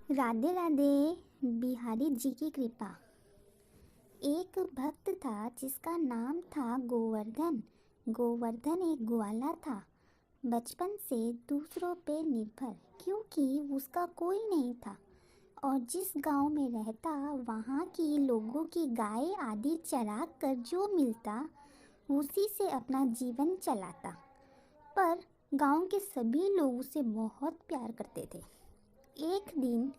राधे राधे। बिहारी जी की कृपा। एक भक्त था जिसका नाम था गोवर्धन। गोवर्धन एक ग्वाला था, बचपन से दूसरों पे निर्भर, क्योंकि उसका कोई नहीं था। और जिस गांव में रहता वहाँ की लोगों की गाय आदि चरा कर जो मिलता उसी से अपना जीवन चलाता। पर गांव के सभी लोग उसे बहुत प्यार करते थे। एक दिन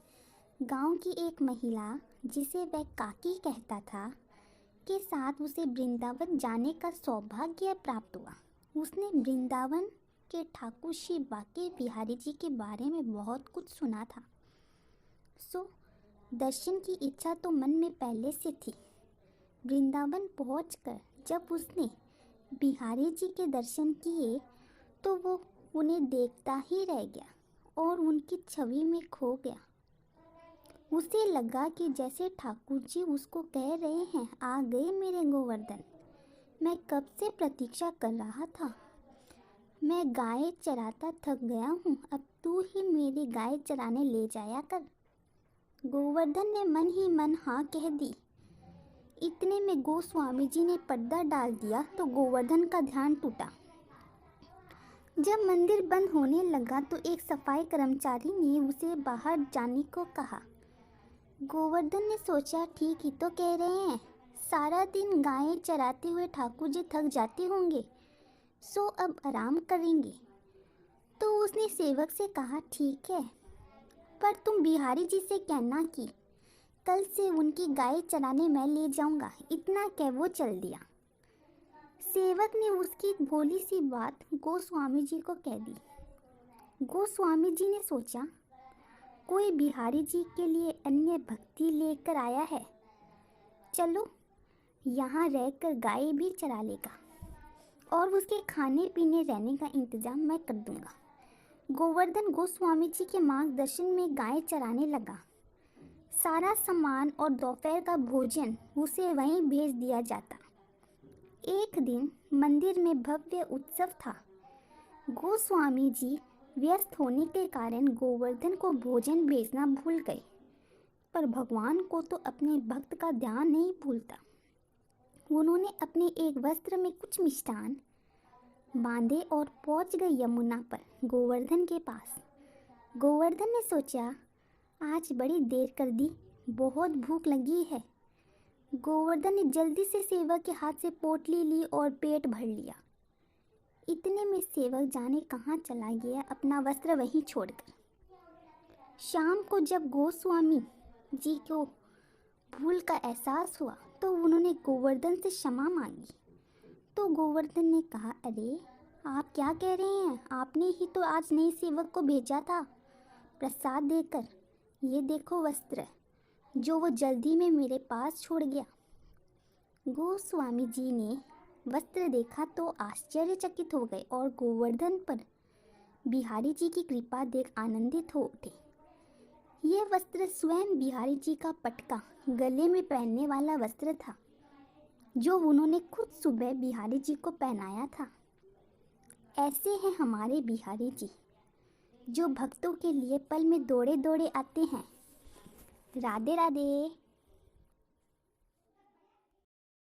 गांव की एक महिला, जिसे वह काकी कहता था, के साथ उसे वृंदावन जाने का सौभाग्य प्राप्त हुआ। उसने वृंदावन के ठाकुर श्री बाके बिहारी जी के बारे में बहुत कुछ सुना था, सो दर्शन की इच्छा तो मन में पहले से थी। वृंदावन पहुंचकर जब उसने बिहारी जी के दर्शन किए तो वो उन्हें देखता ही रह गया और उनकी छवि में खो गया। उसे लगा कि जैसे ठाकुर जी उसको कह रहे हैं, आ गए मेरे गोवर्धन, मैं कब से प्रतीक्षा कर रहा था। मैं गाय चराता थक गया हूँ, अब तू ही मेरी गाय चराने ले जाया कर। गोवर्धन ने मन ही मन हाँ कह दी। इतने में गोस्वामी जी ने पर्दा डाल दिया तो गोवर्धन का ध्यान टूटा। जब मंदिर बंद होने लगा तो एक सफाई कर्मचारी ने उसे बाहर जाने को कहा। गोवर्धन ने सोचा, ठीक ही तो कह रहे हैं, सारा दिन गायें चराते हुए ठाकुर जी थक जाते होंगे, सो अब आराम करेंगे। तो उसने सेवक से कहा, ठीक है, पर तुम बिहारी जी से कहना कि कल से उनकी गाय चराने मैं ले जाऊंगा। इतना कह वो चल दिया। सेवक ने उसकी भोली सी बात गोस्वामी जी को कह दी। गोस्वामी जी ने सोचा, कोई बिहारी जी के लिए अन्य भक्ति लेकर आया है, चलो यहाँ रहकर गाय भी चरा लेगा और उसके खाने पीने रहने का इंतजाम मैं कर दूंगा। गोवर्धन गोस्वामी जी के मार्गदर्शन में गाय चराने लगा। सारा सामान और दोपहर का भोजन उसे वहीं भेज दिया जाता। एक दिन मंदिर में भव्य उत्सव था। गोस्वामी जी व्यस्त होने के कारण गोवर्धन को भोजन भेजना भूल गए, पर भगवान को तो अपने भक्त का ध्यान नहीं भूलता। उन्होंने अपने एक वस्त्र में कुछ मिष्ठान बांधे और पहुंच गए यमुना पर गोवर्धन के पास। गोवर्धन ने सोचा, आज बड़ी देर कर दी, बहुत भूख लगी है। गोवर्धन ने जल्दी से सेवक के हाथ से पोटली ली और पेट भर लिया। इतने में सेवक जाने कहाँ चला गया, अपना वस्त्र वहीं छोड़कर। शाम को जब गोस्वामी जी को भूल का एहसास हुआ तो उन्होंने गोवर्धन से क्षमा मांगी। तो गोवर्धन ने कहा, अरे आप क्या कह रहे हैं, आपने ही तो आज नए सेवक को भेजा था प्रसाद देकर। ये देखो वस्त्र जो वो जल्दी में मेरे पास छोड़ गया। गोस्वामी जी ने वस्त्र देखा तो आश्चर्यचकित हो गए और गोवर्धन पर बिहारी जी की कृपा देख आनंदित हो उठे। यह वस्त्र स्वयं बिहारी जी का पटका, गले में पहनने वाला वस्त्र था, जो उन्होंने खुद सुबह बिहारी जी को पहनाया था। ऐसे हैं हमारे बिहारी जी, जो भक्तों के लिए पल में दौड़े दौड़े आते हैं। राधे राधे।